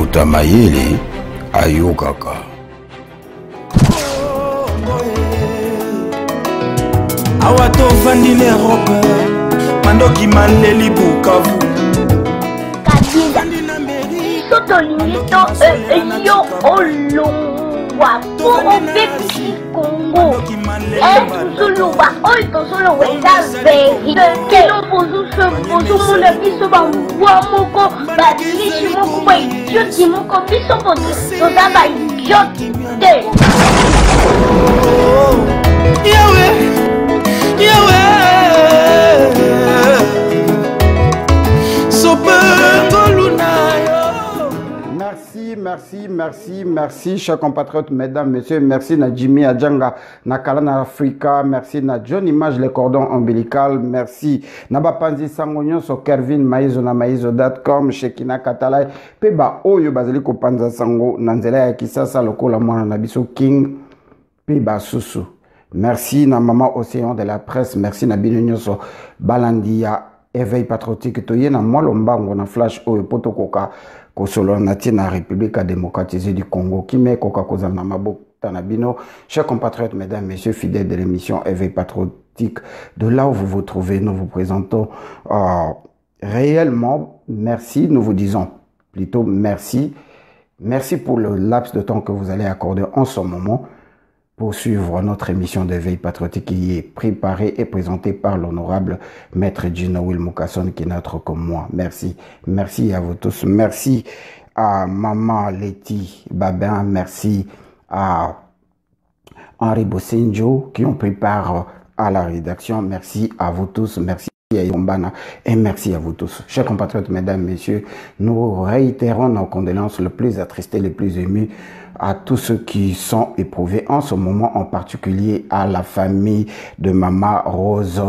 Mutamayele ayokaka. Awato vandile Europe mandoki maleli Bukavu Kabila Soto limito yo olongwa po opepisi Congo Tuzuluwa oyo tozolowa eza veri kelo bozomona biso bangwa moko badilisi moko baidioti moko biso toza baidioti te Merci, chers compatriotes, mesdames, messieurs. Merci na Jimmy Adjanga, na Kalana Africa. Merci na John Image, le cordon ombilical. Merci na Bapanzi Sangonyo, so Kervin Maizo na Maizo.com, Shekina Katalai, Peba Oyo Baziliko Panza Sango, Nanzela ya Kisasa, Lokola Mwana Nabiso King, Peba Susu. Merci na Maman Océan de la Presse. Merci na Binunyoso Balandia, Éveil Patriotique. Toye na Mwalombango na Flash Oyo Potokoka. Kosolo nati na République démocratisée du Congo qui met Coca Cola na maboko tanabino. Chers compatriotes, mesdames, messieurs, fidèles de l'émission Éveil Patriotique, de là où vous vous trouvez, nous vous présentons réellement merci, nous vous disons plutôt merci. Merci pour le laps de temps que vous allez accorder en ce moment pour suivre notre émission d'éveil patriotique qui est préparée et présentée par l'honorable Maître Gino Will Mukasson qui est notre comme moi. Merci. Merci à vous tous. Merci à Maman Letty Babin. Merci à Henri Bossenjo qui ont pris part à la rédaction. Merci à vous tous. Merci à Yombana et merci à vous tous. Chers compatriotes, mesdames, messieurs, nous réitérons nos condoléances les plus attristées, les plus émues à tous ceux qui sont éprouvés en ce moment, en particulier à la famille de Maman Rose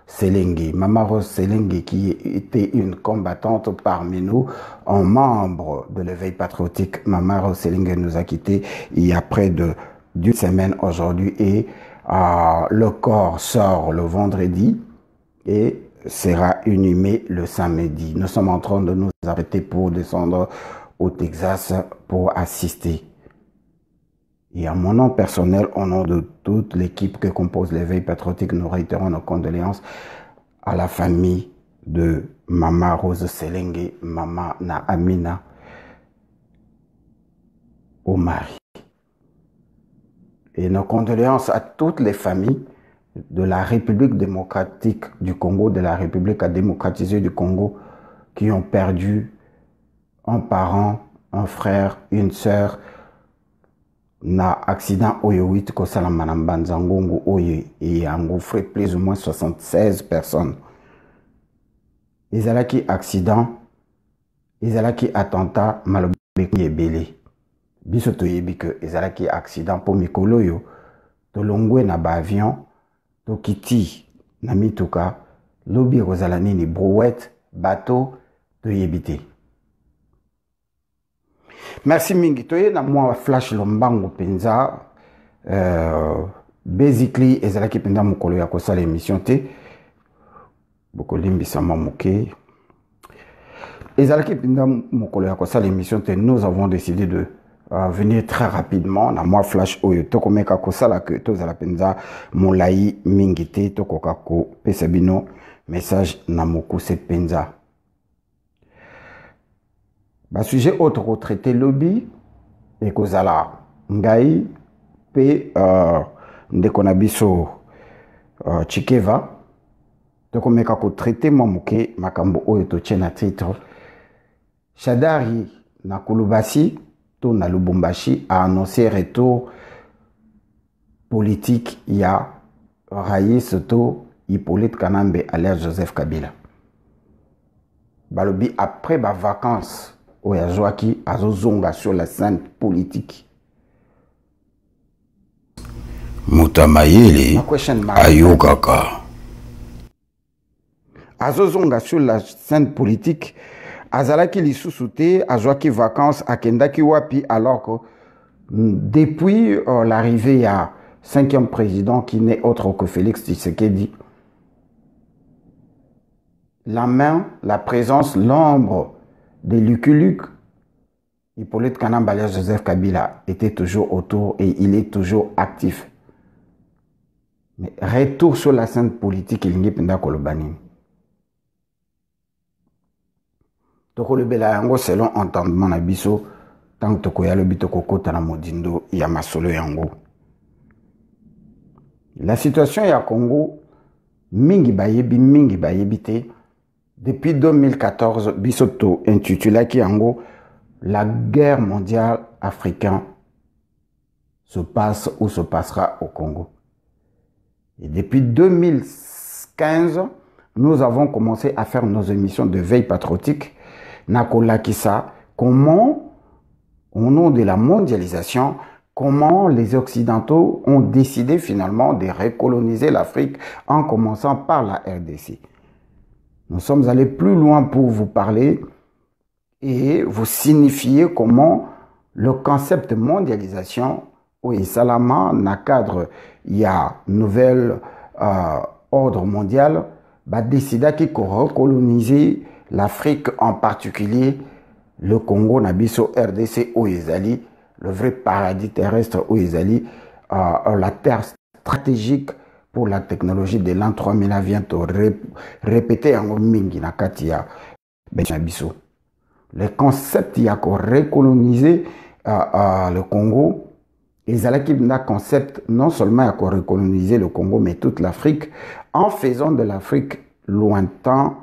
Selengue. Maman Rose Selengue qui était une combattante parmi nous, un membre de l'éveil patriotique. Maman Rose Selengue nous a quittés il y a près d'une semaine aujourd'hui et le corps sort le vendredi et sera inhumé le samedi. Nous sommes en train de nous arrêter pour descendre au Texas pour assister. Et à mon nom personnel, au nom de toute l'équipe que compose l'éveil patriotique, nous réitérons nos condoléances à la famille de Maman Rose Selengue, Maman na Amina, au mari. Et nos condoléances à toutes les familles de la République démocratique du Congo, de la République démocratisée du Congo, qui ont perdu un parent, un frère, une sœur, na accident oyo 8 ko salama na Mbanzangongo oyo et engouffré plus ou moins 76 personnes. Ezalaki accident, ezalaki attentat malobeki ebele. Biso toyebi que ezalaki accident po mikolo yo to longwe na ba avion to kiti na mituka lobi kozala nini brouette bateau toyebite. Merci mingi toye na moi flash lombango penza basically ezalaki penza mokolo ya kosala émission te bokolimbisa mamuke ezalaki penza mokolo ya kosala émission te. Nous avons décidé de venir très rapidement na moi flash oyo tokomeka kosala que tozala penza molai mingi te tokoka ko pesa bino message na mokuse penza. Ba sujet autre retraité lobby et kozala ngai pe ndeko na biso Chikeva tokomeka ko traiter mamuke makambo oyo to tchena titre Shadari na Kolubasi to na Lubumbashi a annoncé retour politique ya Raïs to Hippolyte Kanambe alias Joseph Kabila. Balobi après ba vacances Oyazwaki azozonga sur la scène politique. Mutamayele ayokaka. Azozonga sur la scène politique. Azalaki lisusuté, azwaki vacances à Kendaki Wapi alors que depuis l'arrivée à 5e président qui n'est autre que Félix Tshisekedi, la main, la présence, l'ombre de Lucky Luke Hippolyte Kanambala Joseph Kabila était toujours autour et il est toujours actif. Mais retour sur la scène politique, il n'y a pas de Tokolobela yango selon entendement na biso tant que tokoya lobi tokokota na modindo ya masolo yango. La situation ya Congo mingi bayebi te depuis 2014 biso to intitulaki yango la guerre mondiale africaine se passe ou se passera au Congo. Et depuis 2015 nous avons commencé à faire nos émissions de veille patriotique. Nakolakisa, comment, au nom de la mondialisation, comment les Occidentaux ont décidé finalement de recoloniser l'Afrique en commençant par la RDC. Nous sommes allés plus loin pour vous parler et vous signifier comment le concept mondialisation, oui, Salama, na cadre, il y a nouvel ordre mondial, bah, décida qu'il recoloniser l'Afrique, en particulier le Congo, Nabiso, RDC, Oezali, le vrai paradis terrestre Oezali, la terre stratégique pour la technologie de l'an 3000 vient répéter en mingi na katia Nabiso. Le concept y a recoloniser le Congo, et un concept non seulement à recoloniser le Congo, mais toute l'Afrique, en faisant de l'Afrique lointaine,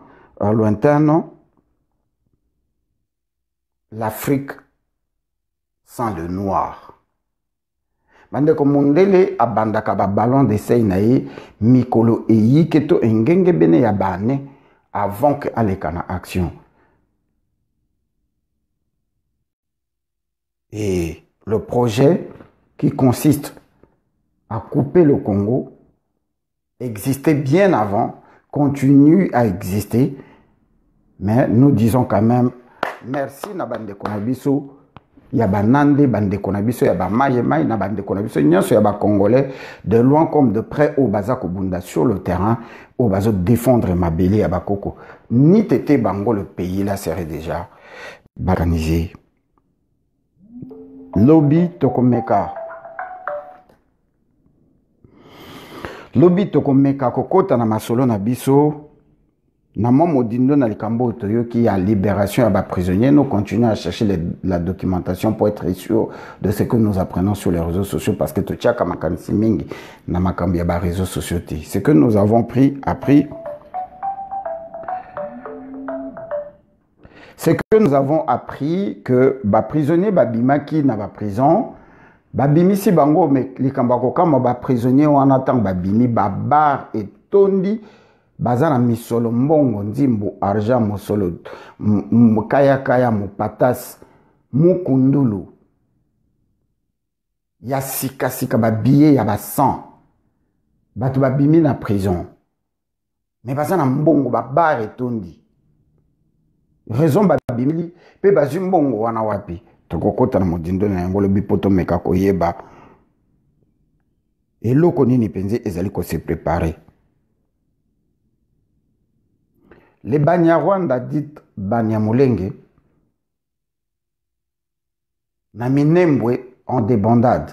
l'Afrique sans le noir. Bande komondele abandaka ba ballon d'essai nae mikolo eyiketo engenge bene ya bane avant que alekana action. Et le projet qui consiste à couper le Congo existait bien avant, continue à exister, mais nous disons quand même merci na bande konabiso ya banande bande konabiso ya ba maye mai na bande konabiso nyonso ya ba congolais de loin comme de près au bazako bunda sur le terrain au bazo défendre mabele ya bakoko ni tete bango le pays là serait déjà organisé. Lobby tokomeka kokota na masolo na biso na modindo na likambo toyoki ya libération à bas prisonniers. Nous continuons à chercher la documentation pour être sûr de ce que nous apprenons sur les réseaux sociaux parce que tochaka makanisi mingi na makambi ya ba réseaux sociaux. Ce que nous avons appris, c'est que nous avons appris que ba prisonnier babimaki na ba prison babimisi bango mais likambako kama ba prisonnier wana tang babimi babar et tondi bazana misolo mbongo nzimbo argent mosolo kaya mupatas mukundulu ya sika babiye ya basan batu babimi na prison mais bazana mbongo babar et tondi raison babimili pe bazu mbongo wana wapi tokokota na modindo na yango lobi poto meka koyeba eloko nini penze ezali ko se préparer. Les Banyarwanda dit Banyamulenge na Minembwe en débandade.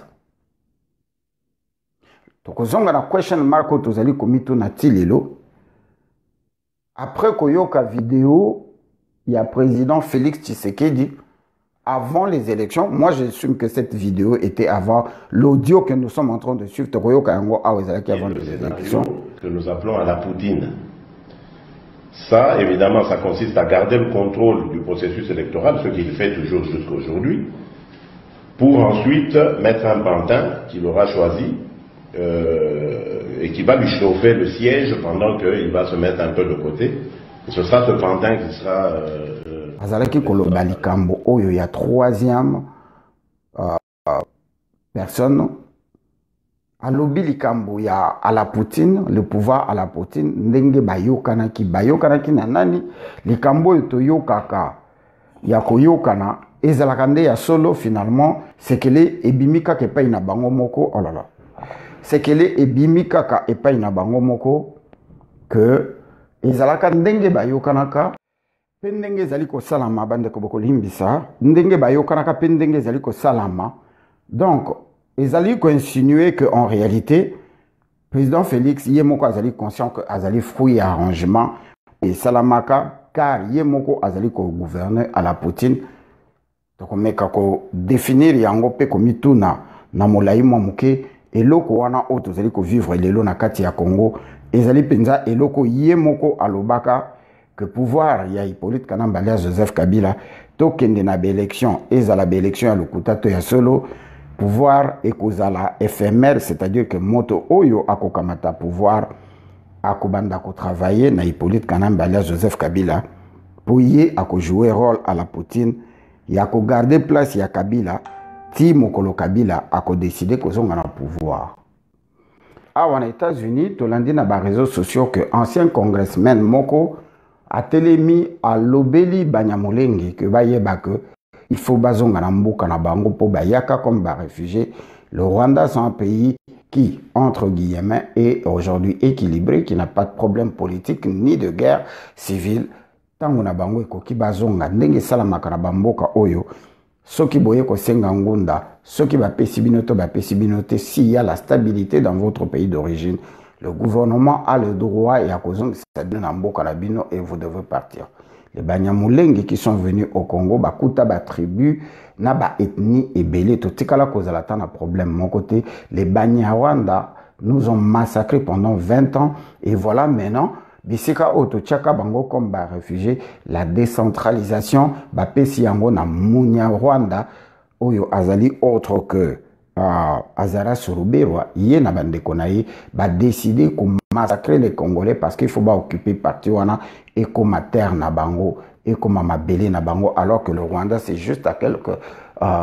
Tokozonga na question mark tozali komito na tilelo. Après koyoka vidéo, il y a président Félix Tshisekedi avant les élections. Moi, j'assume que cette vidéo était avant l'audio que nous sommes en train de suivre. Tokoyoka yango awezalaki avant les élections que nous appelons à la Poutine. Ça, évidemment, ça consiste à garder le contrôle du processus électoral, ce qu'il fait toujours jusqu'à aujourd'hui, pour ensuite mettre un pantin qu'il aura choisi et qui va lui chauffer le siège pendant qu'il va se mettre un peu de côté. Et ce sera ce pantin qui sera... Azalaki koloba likambo oyo ya troisième personne. Alobi likambo ya à la Poutine, le pouvoir à la Poutine, ndenge bayokanaki na nani, likambo yoto yokaka, ya koyokana, ezalaka nde ya solo finalement, c'est que les ebimika ke pa ina bango moko, oh là là, c'est que les ebimika ka epai na bango moko, que ezalaka ndenge bayokanaka, pendenge zaliko salama bande ko boko limbisa ndenge bayokanaka pendenge zaliko salama. Donc ezali ko insinuer que en réalité président Félix yemoko azali conscient que azali fruit arrangement et salamaka car yemoko azali ko gouverner à la Poutine. Donc meka ko définir yango pe ko mituna na molai momuke eloko wana o tozali ko vivre lelo na kati ya Congo ezali penza eloko yemoko alobaka que pouvoir ya Hippolyte Kanamba alias Joseph Kabila tokende na élection ezala élection ya lokuta to ya solo pouvoir ekozala éphémère, c'est-à-dire que moto oyo akokamata pouvoir akobanda ko travailler na Hippolyte Kanamba alias Joseph Kabila pour y jouer rôle à la Poutine ya ko garder place ya Kabila ti mokolo Kabila ako décider ko zonga na pouvoir. En États-Unis, tolandi na ba réseaux sociaux que ancien congressman moko a télémi à l'obéli Banyamulenge que bayeba que il faut bazonga na mboka na bango po bayaka comme ba réfugiés. Le Rwanda c'est un pays qui, entre guillemets, est aujourd'hui équilibré, qui n'a pas de problème politique ni de guerre civile. Tango na bango ekoki bazonga ndenge salamaka na bamboka oyo soki boye ko senga ngunda soki ba pesi binoto ba pesi binote s'il y a la stabilité dans votre pays d'origine, le gouvernement a le droit et à kozonga na mboka na bino et vous devez partir. Les Banyamulenge qui sont venus au Congo bakuta ba tribu na ba ethnie ebele to tikala kozala ta na problème mon côté les Banyarwanda nous ont massacrés pendant 20 ans et voilà maintenant bisika oto tchaka bango comme ba réfugiés la décentralisation ba pesi yango na munya Rwanda oyo azali autre que Azara Suruberwa yé na bandeko na ye ba décider ko massacrer les Congolais parce qu'il faut pas occuper parti wana et comme terre na bango et comme mabele na bango alors que le Rwanda c'est juste à quelques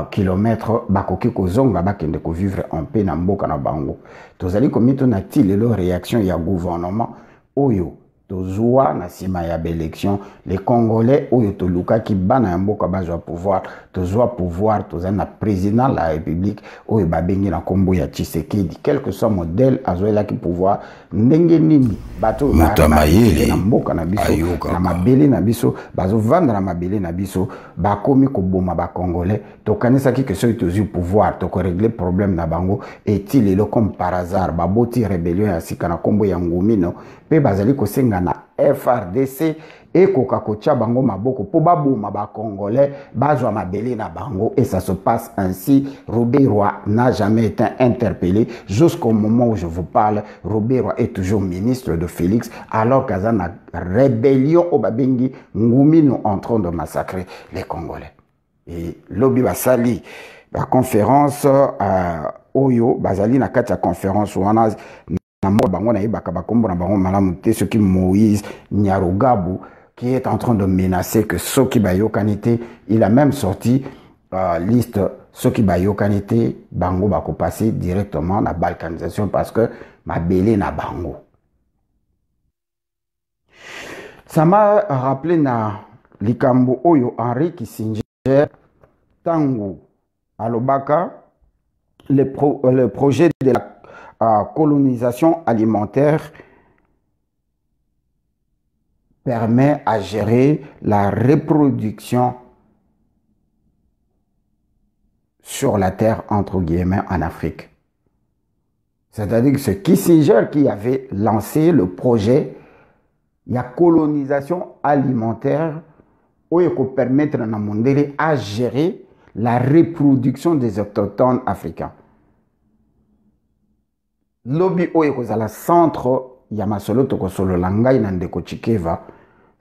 kilomètres bakoki kozonga bakende ko vivre en paix na mboka na bango tozali komito na tilelo réaction ya gouvernement oyo tozwa na sima ya élection les Congolais oyo toluka ki bana ya mboka bazwa pouvoir tozali na président de la République oyo babengi na kombo ya Tshisekedi quel que soit modèle azoela ki pouvoir ndenge nini bato Mutamayele na mboka na biso na mabele na biso bazo vendre na mabele na biso bakomi ko boma ba Congolais tokanisa ki que soki tozwi pouvoir to ko régler problème na bango et il est comme par hasard baboti rébellion ya sika na kombo ya ngumino pe bazali ko senga na FRDC et kokakocha bango maboko po baboma ba Congolais bazwa mabele na bango et ça se passe ainsi. Robert Roy n'a jamais été interpellé jusqu'au moment où je vous parle. Robert Roy est toujours ministre de Félix alors qu'à la rébellion au Babengi Ngumino en train de massacrer les Congolais et lobby basali la conférence Oyo bazali na kati ya conférence wana ce qui Moïse Nyarugabu qui est en train de menacer que Soki Bayokanité, il a même sorti liste Soki Bayokanité, Bango Bako passer directement la balkanisation parce que ma belé na Bango. Ça m'a rappelé na Likambo Oyo Henri Kissinger Tango Alobaka le projet de la colonisation alimentaire permet à gérer la reproduction sur la terre, entre guillemets, en Afrique. C'est-à-dire que c'est Kissinger qui avait lancé le projet de la colonisation alimentaire où il peut permettre à gérer la reproduction des autochtones africains. Lobby oyo kozala centre ya masolo to kosolo langai na ndeko Chikeva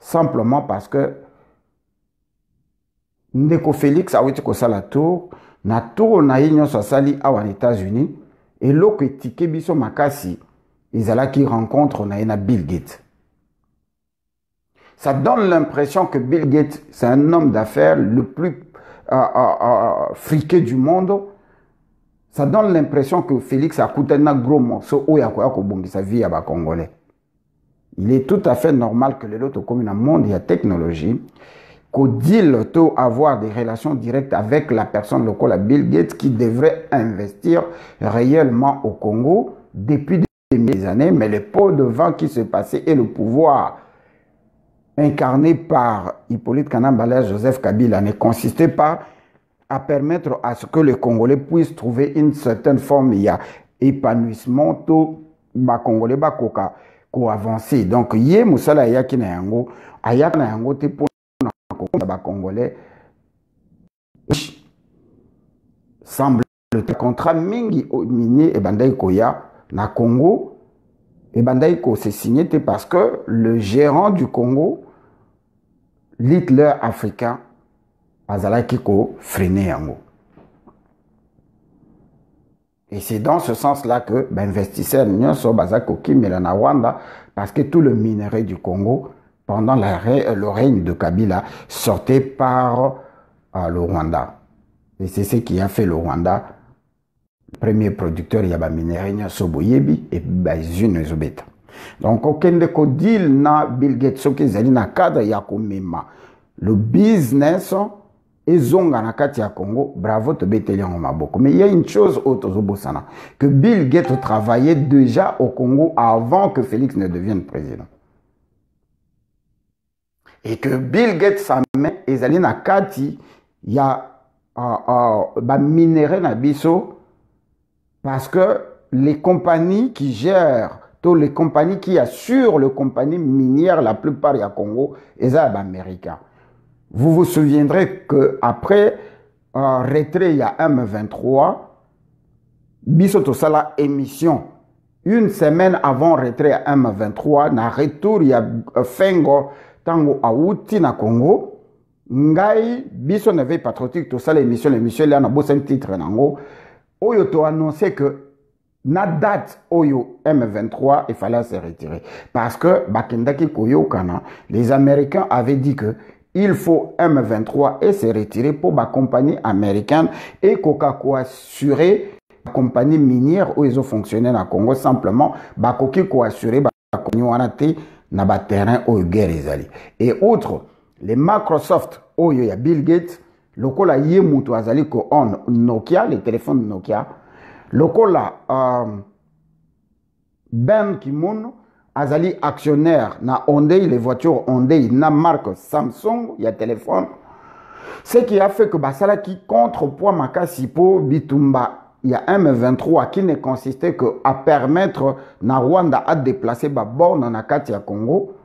simplement parce que ndeko Félix awiti kosala tour na tour na yinyo sali awa aux États-Unis et loko etike biso makasi ezala qui rencontre na Bill Gates. Ça donne l'impression que Bill Gates c'est un homme d'affaires le plus friqué du monde. Ça donne l'impression que Félix a coûté un gros morceau où il y a sa vie à Congolais. Il est tout à fait normal que les autres comme dans le monde, il y a technologie, qu'au deal avoir des relations directes avec la personne locale, Bill Gates, qui devrait investir réellement au Congo depuis des années, mais le pot de vent qui se passait et le pouvoir incarné par Hippolyte Kanambala, Joseph Kabila, ne consistait pas à permettre à ce que les Congolais puissent trouver une certaine forme, il y a épanouissement, tout les Congolais bakoka ko avancer. Donc, yé musala yaki na yango, ayaki na yango te pour na Congolais semble le contrat mingi minier et bandai koya na Congo et bandai ko s'est signé parce que le gérant du Congo, l'Hitler africain, azalaki ko freiner yango. Et c'est dans ce sens-là que l'investisseur nyonso bazako kimela na Rwanda parce que tout le minerai du Congo pendant le règne de Kabila sortait par le Rwanda. Et c'est ce qui a fait le Rwanda le premier producteur yaba minerai nyonso boyebi et bazune zobeta. Donc aucun de ko deal na Bill Gates soki zali na cadre ya komema le business et zonga na kati ya Congo, bravo te beteli en maboko. Mais il y a une chose autre que Bill Gates travaillait déjà au Congo avant que Félix ne devienne président. Et que Bill Gates sa main ezali na kati ya ba minerai na biso parce que les compagnies qui gèrent toutes les compagnies qui assurent les compagnies minières la plupart ya Congo ezali américains. Vous vous souviendrez qu'après retrait il y a M23, Bisoto Sala émission, une semaine avant retrait à M23, na retour il y a Fengo Tango Aouti na Congo, Ngai Biso ne veille patriotique tout ça l'émission il y a un beau titre nango, Oyo to annoncé que na date Oyo M23 il fallait se retirer parce que Bakendaki Koyo Kana, les Américains avaient dit que il faut M23 et se retirer pour la compagnie américaine et Coca-Cola assurer la compagnie minière où ils ont fonctionné dans le Congo simplement bakoki ko assurer la compagnie na ba terrain au guerre ezali. Et outre les Microsoft où il y a Bill Gates lokola yemuto azali ko on Nokia les téléphones Nokia lokola Ben Ki-moon azali actionnaire na Hyundai, les voitures Hyundai, na marque Samsung, il y a téléphone. Ce qui a fait que Basala qui contrepoids makasi po bitumba, il y a M23 qui ne consistait que à permettre na Rwanda à déplacer ba borne na kati ya Congo,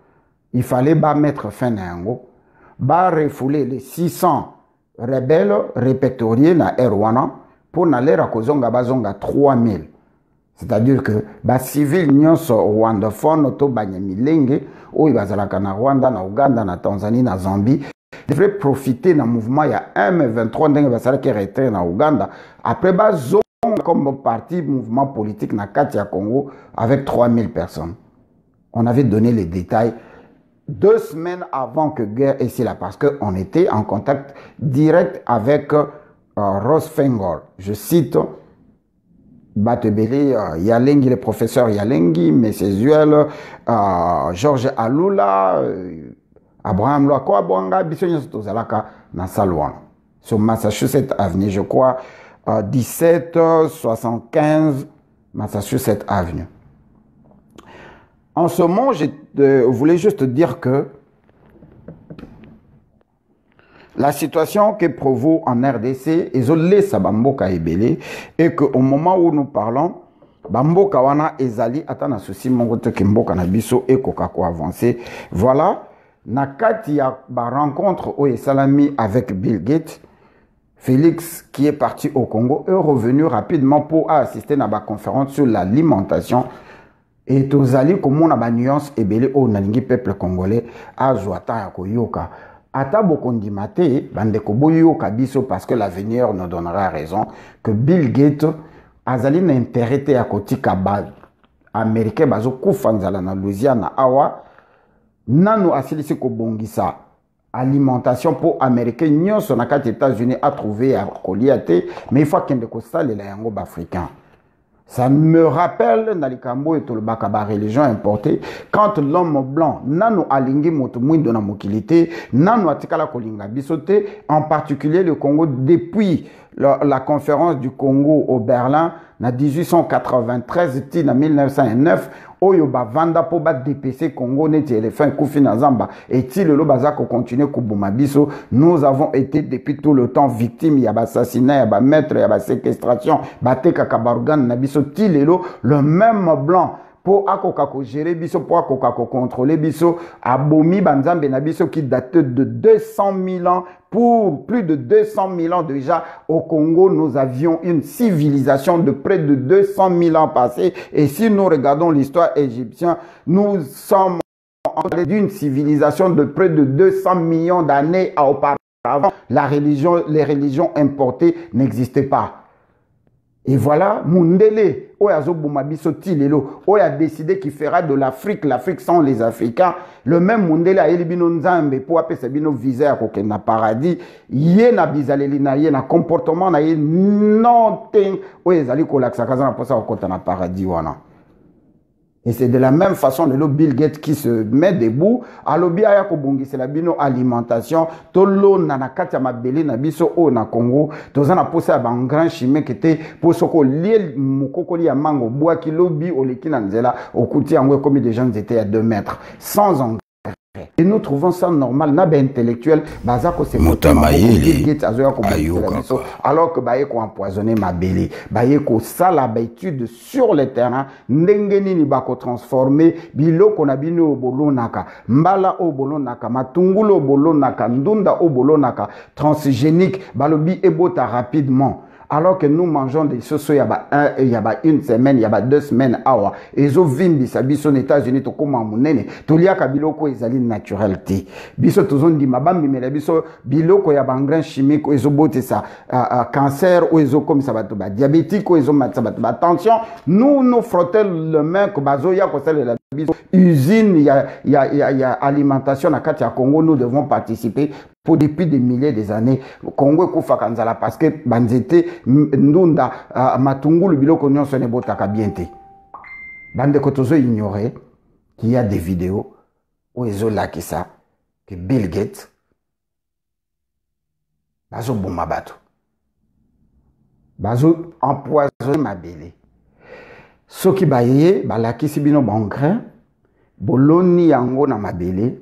il fallait ba mettre fin na yango, ba refouler les 600 rebelles répertoriés na Rwanda pour n'aller à kozonga bazonga 3000. C'est-à-dire que les civils nyonso rwandophone to banyamilenge ou bazalaka na Rwanda, na Uganda, na Tanzanie, na Zambie devraient profiter d'un mouvement il y a M23 ndenge basala qui retrait na Uganda après bazonga comme parti mouvement politique na kati ya Congo avec 3000 personnes. On avait donné les détails 2 semaines avant que guerre ici là parce que on était en contact direct avec Ross Fengor. Je cite Batebele, Yalengi, le professeur Yalengi, M. Zuel, Georges Alula, Abraham Loako, Abwanga, Bissonyo Tozalaka, na Salouan. Sur Massachusetts Avenue, je crois, 1775 Massachusetts Avenue. En ce moment, je voulais juste dire que la situation que prévaut en RDC est isolée sa Bamboka Ebele et qu'au moment où nous parlons, Bamboka wana ezali atana souci mongote kimboka na biso et kokako avancé. Voilà, na kati ya ba rencontre au Salami avec Bill Gates, Félix qui est parti au Congo est revenu rapidement pour assister à la conférence sur l'alimentation et tozali comme na ba nuance ebele au nalingi peuple congolais a joata ya koyoka. Ata bokondimate bandeko boyo kabiso parce que l'avenir nous donnera raison que Bill Gates azali na intérêt à kotika ba américain bazo kufanzala na Louisiana awa nanu asilisi ko bongisa alimentation pour américain nyonso na kati États-Unis a trouvé à koliate mais il faut kende ko salela yango ba africain. Ça me rappelle Nalikambo et Tolbaka ba religion importée quand l'homme blanc nanu alingi moto mwindo na mokilité nanu atikala kolinga bisote en particulier le Congo depuis la conférence du Congo au Berlin en 1893 en 1909 oyo bavanda po ba DPC Congo neti éléphant kufi na zamba et ti lelo baza ko continuer kubuma biso. Nous avons été depuis tout le temps victimes ya assassinat ya ba maître ya ba séquestration bateka kabargan na biso ti lelo le même blanc pour akoka ko gérer biso pour akoka ko contrôler biso abomi banzambe na biso qui date de 200 000 ans. Pour plus de 200 000 ans déjà, au Congo, nous avions une civilisation de près de 200 000 ans passés. Et si nous regardons l'histoire égyptienne, nous sommes en train d'une civilisation de près de 200 millions d'années auparavant. Les religions importées n'existaient pas. Et voilà, Mundele, Oyazo Boumabiso Tilelo, Oya décidé qu'il fera de l'Afrique sans les Africains. Le même Mundele a élibino Nzambe pour appeler Sabino visé à Kokena paradis. Yena bizalelina, yena comportement na yena non ting. Oyezali Kolaksakaza na posa okota na paradis wana. Et c'est de la même façon le Bill Gates qui se met debout. Alobi aya kobongi c'est la bino alimentation. Tolo nanakati ma belé na biso o na Congo. Tozana posa ya ban grand chimé qui était pour soko lié mukokoli ya mango bois qui lobi oleki na nzela okuti angwe comme des gens étaient à 2 mètres sans engrais. Et nous trouvons ça normal, n'a pas intellectuel, bazako c'est alors que baye ko empoisonner ma belé, baye ko sala ba étude sur le terrain, ndengeni ni bako transformer biloko na bino bolonaka, mbala o bolonaka, matungulu o bolonaka, ndunda o bolonaka, transgénique, balobi ebota rapidement. Alors que nous mangeons des choses, il y a une semaine, il y a 2 semaines, awa. Et zo vimbi sa biso aux États-Unis, to koma munene, to liya ka biloko ezali naturalité. Biso tozon di mabambi mela biso biloko ya bangran chimique, ezo bote sa cancer, ou ezo comme ça bato ba diabétique, ou ezo matsa bato ba tension. Nous frotter le main que bazo ya ko sala la biso usine, il y a alimentation na kati ya Congo, nous devons participer. Pour depuis des milliers d'années, Congo kufa kanzala parce que banzete ndunda matungulu biloko nyonso ne botaka biente. Bande kotozo ignorer qu'il y a des vidéos où ils ont là ça que Bill Gates bazo bomba bato. Bazo empoisonner ma belé. Soki bayeye balakisi bino bangrin boloni yango na mabele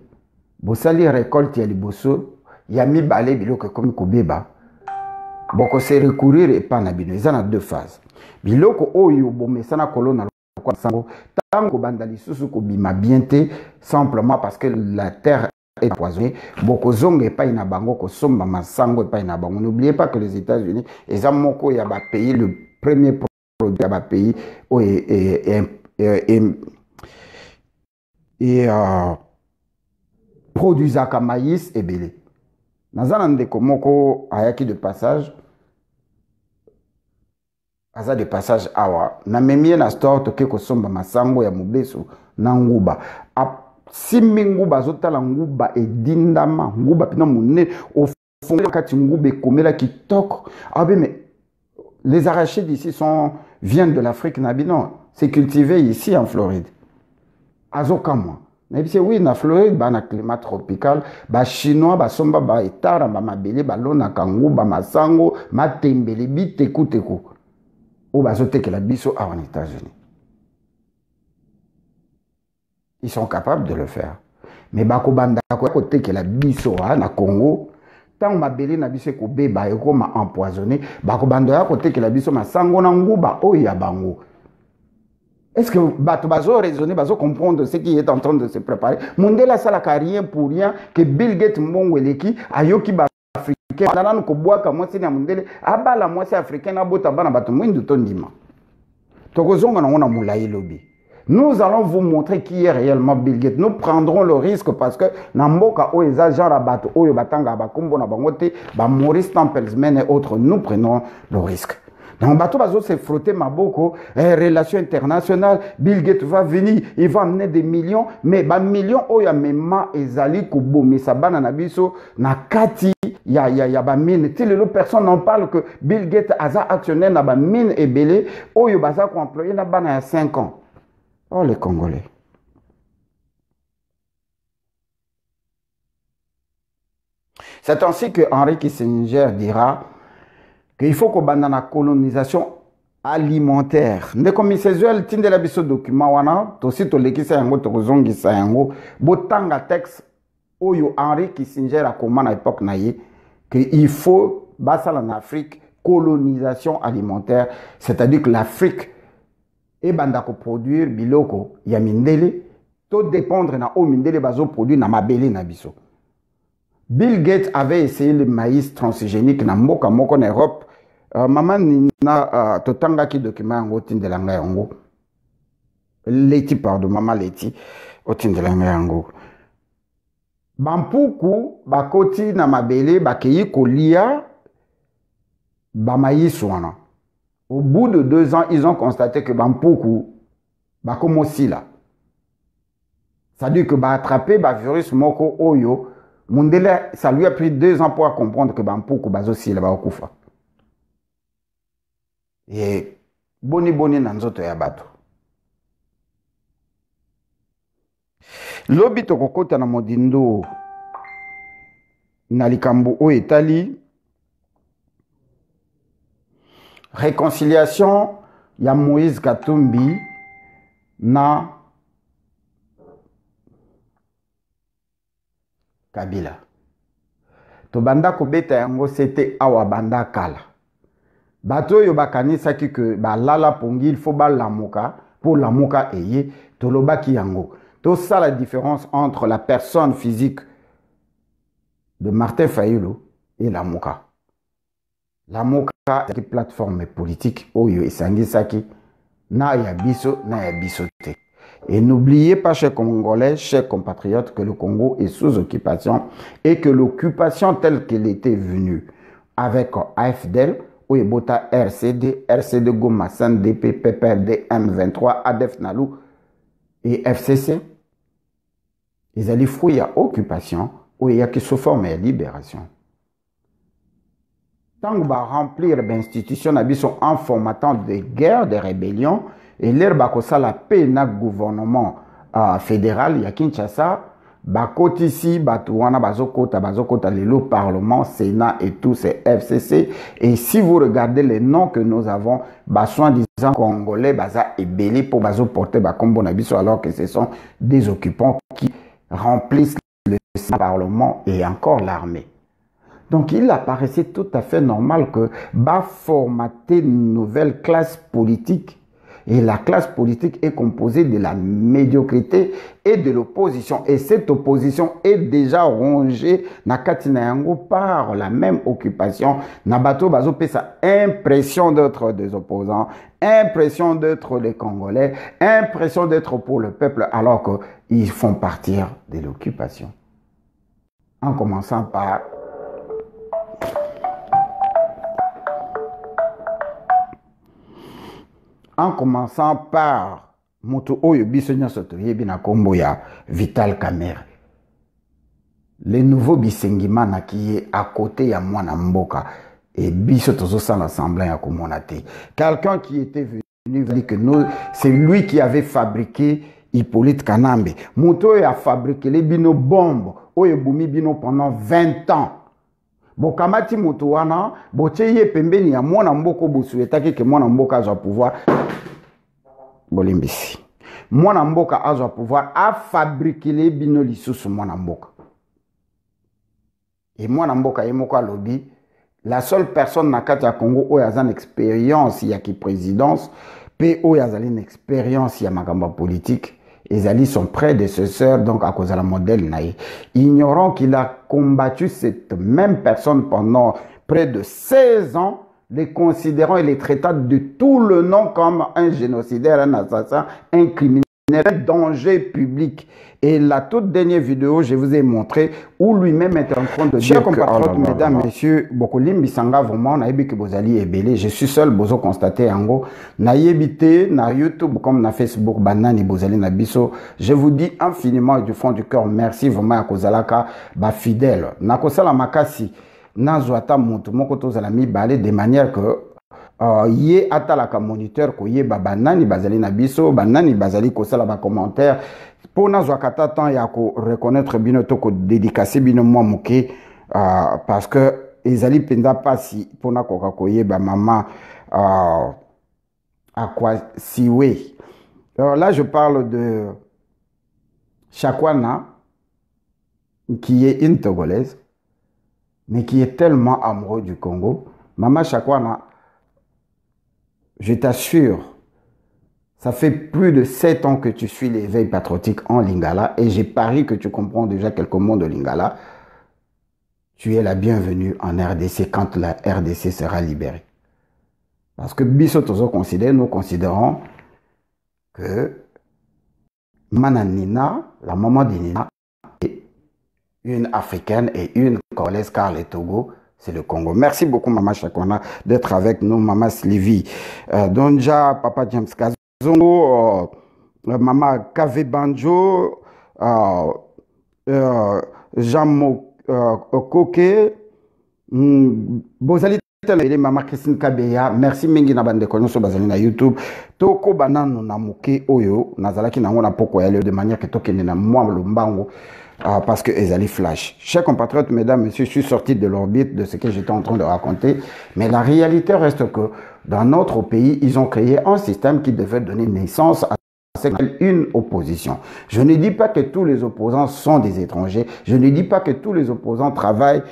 bosali récolte ya liboso yami balé biloko comme kobeba boko se recourir et pas na bino ezana 2 phases biloko oyo bomesana kolona kwa sango tango banda lisusu kobima biente simplement parce que la terre est empoisonnée boko zonge pas ina bango ko somba masango pas ina bango. N'oubliez pas que les États-Unis ezamoko ya ba pays le premier produit ya ba pays produisaka maïs et belé. Nazana ndeko moko ayaki de passage. Aza de passage awa. Na memie na store toke ko somba masango ya mubeso na nguba. Simbi nguba zotala nguba edindama. Nguba pina mune au fond kati nguba komela kitoko. Ah ben mais les arachides ici viennent de l'Afrique nabinon. C'est cultivé ici en Floride. Azokamwa. Oui, na Floride, ba na climat tropical, ba chinois, ba somba, ba etara, ba mabele, ba lona kangu, ba masango, ma tembele, bi teku teku. Ou ba zote que la biso en États-Unis. Ils sont capables de le faire. Mais ba ko banda ko côté que la biso na Congo, tant mabele na biso ko beba e ko ma empoisonné, ba ko banda côté que la biso masango na nguba o ya bango. Est-ce que Bato Bazo raisonner, Bazo comprendre ce qui est en train de se préparer? Mondela salaka rien pour rien que Bill Gates Mbongweleki ayoki ba africain. Nana ko boaka mwasi na mondele abala mwasi africain na bota bana bato mwindu tondima. Tokozonga na ngona mulayi lobi. Nous allons vous montrer qui est réellement Bill Gates. Nous prendrons le risque parce que Namboka Oeza Jean Rabato Oyo Batanga Bakombo na Bangote, ba Maurice Tempelsman et autres, nous prenons le risque. Donc, bateau bazo s'est frotté ma beaucoup, relations internationales, Bill Gates va venir, il va amener des millions, mais ba millions oya mema ezali kubo, mais ça bana nabiso, na kati, ya ba mine, les personnes n'en parlent que Bill Gates aza actionnaire na ba mine et belé, oyo baza ko employé na bana ya 5 ans. Oh les Congolais. C'est ainsi que Henry Kissinger dira, qu'il faut qu'on bande la colonisation alimentaire. Ndé comme Césuel tinde la biso document wana, to si to lekisa yango to zongisa yango, botanga texte oyo Henri Kissinger a comment à l'époque naïe que il faut basal en Afrique colonisation alimentaire, c'est-à-dire que l'Afrique et banda ko produire biloko ya mindele to dépendre na o mindele bazo produire na mabele na biso. Bill Gates avait essayé le maïs transgénique na mboka moko en Europe. Maman nina totanga ki document yango tindelanga yango. Leti pardon, maman Leti otindelanga yango. Bampuku bakoti na mabele bakeyi kolia ba maïs wana. Au bout de 2 ans, ils ont constaté que Bampuku, comme aussi là. C'est-à-dire que attraper le virus Moko Oyo, ça lui a pris 2 ans pour comprendre que Bampuku aussi là bas kufa. Et boni nanzoto ya bato. Lobi to kokota na modindo na likambo o etali. Réconciliation, il y a Moïse Katumbi na Kabila. To banda kobeta yango c'était awa banda kala. Bato yo bakanisa ki que ba lala pongi il faut ba lamoka pour lamoka eye to lobaki yango. To ça la différence entre la personne physique de Martin Fayulu et lamoka. La moka est une plateforme politique oyo esangisaki na ya biso te. Et n'oubliez pas, chers Congolais, chers compatriotes, que le Congo est sous occupation et que l'occupation telle qu'elle était venue avec AFDL, Oyebota RCD, RCD Goma, SNDP, PPRD, M23, ADF Nalou et FCC, ils allaient fouiller à occupation où il y a qui se forme à libération. Tant que remplir l'institution en formatant des guerres, des rébellions, et l'air bakosa la paix na gouvernement fédéral, ya Kinshasa, bakot ici, batouana bazokota le parlement, Sénat et tout, c'est FCC. Et si vous regardez les noms que nous avons, soin disant congolais, baza et belé pour bazo porter bakombo nabiso, alors que ce sont des occupants qui remplissent le parlement et encore l'armée. Donc il apparaissait tout à fait normal que formater une nouvelle classe politique. Et la classe politique est composée de la médiocrité et de l'opposition. Et cette opposition est déjà rongée na Katinayango par la même occupation. Nabato Bazo fait sa impression d'être des opposants, impression d'être les Congolais, impression d'être pour le peuple, alors qu'ils font partir de l'occupation. En commençant par Moto Oyo Bissonia Sotoyebi na kombo ya Vital Kamerhe. Le nouveau Bisengimana qui est à côté ya Mwana Mboka et Bisso Tozo sans l'assemblée ya Komonate. Quelqu'un qui était venu dire que nous, c'est lui qui avait fabriqué Hippolyte Kanambe. Moto a fabriqué les bino bombes Oyo Bumi Bino pendant 20 ans. Bokamati moto wana bocheye pembeni ya Mwana Mboko bosuetaki ke Mwana Mboka azwa pouvoir bolimbisi. Mwana Mboka azwa pouvoir a fabriquer les bino lisusu Mwana Mboka. Et Mwana Mboka yemoko alobi la seule personne na kati ya Congo oyo azana expérience ya ki présidence pe oyo azali une expérience ya makamba politique. Ezali son prédécesseur, donc à cause de la modèle naïe. Ignorant qu'il a combattu cette même personne pendant près de 16 ans, les considérant et les traitant de tout le nom comme un génocidaire, un assassin, un criminel, un danger public. Et la toute dernière vidéo, je vous ai montré où lui-même est en train de dire que, mesdames, messieurs, Bokolim Bisanga, vraiment, naïbi que Bozali est belé. Je suis seul, Bozo constaté, en gros, naïbité, na YouTube, comme na Facebook, Banani, Bozali, Nabiso. Je vous dis infiniment du fond du cœur, merci vraiment à Kozalaka, ba fidèle. Nakosala makasi, nazwata mutu, moko tozala mi balé de manière que, yé atalaka moniteur, ko yé banani, bazali Nabiso, banani, bazali, kosala ba commentaire. Pour nous reconnaître bino toko dédicacer bino moi mouké parce que ezali penda pasi pona koka koyeba mama Akwasiwe. Alors là, je parle de Chakwana, qui est une Togolaise, mais qui est tellement amoureux du Congo. Maman Chakwana, je t'assure, ça fait plus de 7 ans que tu suis l'éveil patriotique en Lingala et j'ai pari que tu comprends déjà quelques mots de Lingala. Tu es la bienvenue en RDC quand la RDC sera libérée. Parce que Bissotozo considère, nous considérons que Mananina, la maman de Nina, est une africaine et une congolaise car le Togo, c'est le Congo. Merci beaucoup, Maman Chakwana, d'être avec nous, Maman Sylvie. Donja, Papa James Kazongo, Maman Kave Banjo, Jean Koke, Bozali. Maman Christine Kabeya, merci mingi na bande konoso bazali na YouTube. Toko banano na muke oyo, nazalaki na ngona poko ya de manière que tokene na moi lombango parce que ezali flash. Chers compatriotes, mesdames, messieurs, je suis sorti de l'orbite de ce que j'étais en train de raconter, mais la réalité reste que dans notre pays, ils ont créé un système qui devait donner naissance à une opposition. Je ne dis pas que tous les opposants sont des étrangers, je ne dis pas que tous les opposants travaillent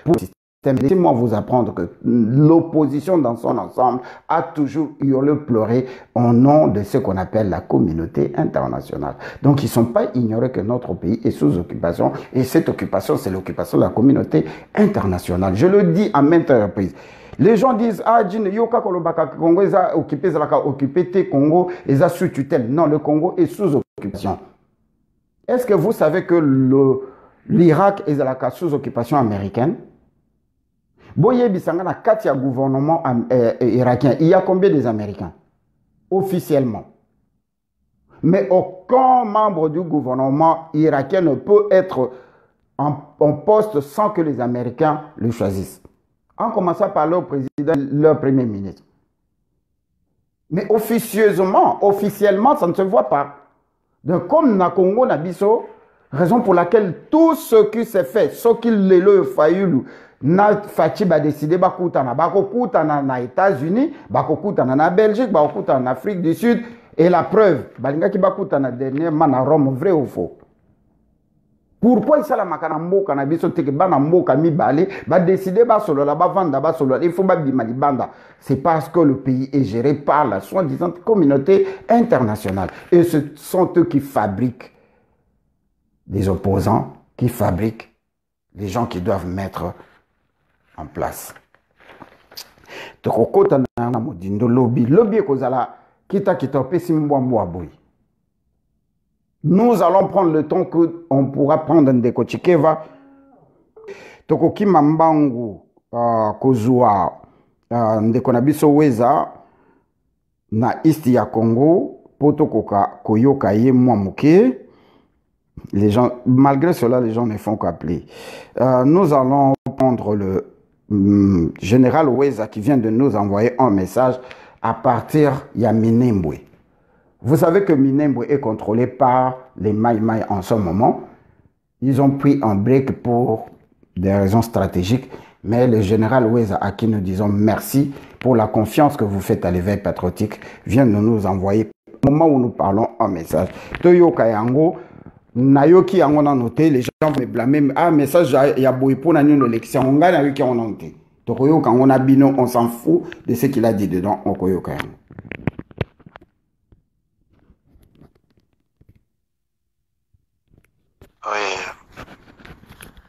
pour le système. Laissez-moi vous apprendre que l'opposition dans son ensemble a toujours hurlé, pleuré au nom de ce qu'on appelle la communauté internationale. Donc ils ne sont pas ignorés que notre pays est sous occupation et cette occupation, c'est l'occupation de la communauté internationale. Je le dis à maintes reprises. Les gens disent, ah, Yoka Kolobaka Congo, ils ont occupé Congo, ils ont sous tutelle. Non, le Congo est sous occupation. Est-ce que vous savez que l'Irak est sous occupation américaine? Boye Bissanga na katia gouvernement irakien. Il y a combien des Américains? Officiellement. Mais aucun membre du gouvernement irakien ne peut être en poste sans que les Américains le choisissent. En commençant par leur président, leur premier ministre. Mais officiellement, ça ne se voit pas. Donc comme na Congo na biso, raison pour laquelle tout ce qui s'est fait, ce qu'il le faillu, na Fachi ba décidé bakutana na États-Unis, bakutana na Belgique, bakutana na Afrique du Sud et la preuve, balinga ki bakutana dernièrement na Rome, vrai ou faux? Pourquoi il s'ala makana mboka na biso teke bana mboka mi balé, ba décider ba solo la ba vanda ba solo, il faut ba bima libanda. C'est parce que le pays est géré par la soi-disant communauté internationale et ce sont eux qui fabriquent des opposants, qui fabriquent les gens qui doivent mettre en place. Nous allons prendre le temps qu'on pourra prendre des kochikeva. Tokoki mambangu kozua ndekonabiso weza na East ya Congo potokoka koyoka ye mwa muke. Les gens, malgré cela, les gens ne font qu'appeler. Nous allons prendre le général Weza qui vient de nous envoyer un message à partir de Minembwe. Vous savez que Minembwe est contrôlé par les Mai Mai en ce moment. Ils ont pris un break pour des raisons stratégiques. Mais le général Weza, à qui nous disons merci pour la confiance que vous faites à l'éveil patriotique, vient de nous envoyer, au moment où nous parlons, un message. Toyo Kayango, Nayoki yango na noté, les gens me blâmer. Ah, message ya boipo na une élection. On gagne avec qui on a noté. Tokoyo quand on a bino, on s'en fout de ce qu'il a dit dedans. Okoyo Kayango. Oui.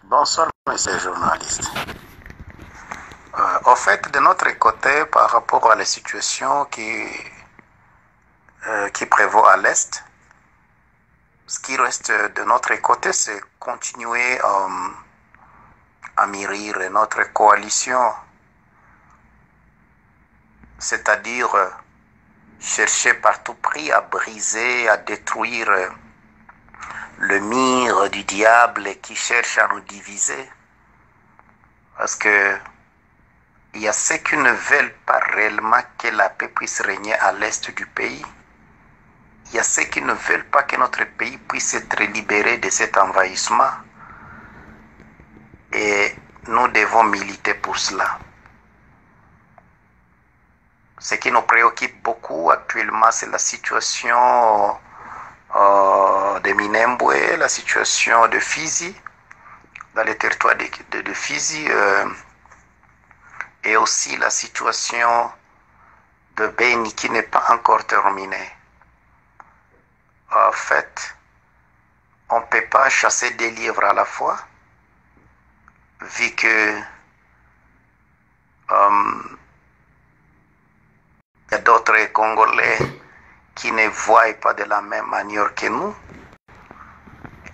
Bonsoir, monsieur le journaliste. Au fait, de notre côté, par rapport à la situation qui prévaut à l'Est, ce qui reste de notre côté, c'est continuer à mûrir notre coalition, c'est-à-dire chercher par tout prix à briser, à détruire le mur du diable qui cherche à nous diviser. Parce que il y a ceux qui ne veulent pas réellement que la paix puisse régner à l'est du pays. Il y a ceux qui ne veulent pas que notre pays puisse être libéré de cet envahissement. Et nous devons militer pour cela. Ce qui nous préoccupe beaucoup actuellement, c'est la situation de Minembwe, la situation de Fizi, dans les territoires de Fizi, et aussi la situation de Beni qui n'est pas encore terminée. En fait, on ne peut pas chasser des lièvres à la fois, vu que il y a d'autres Congolais qui ne voient pas de la même manière que nous.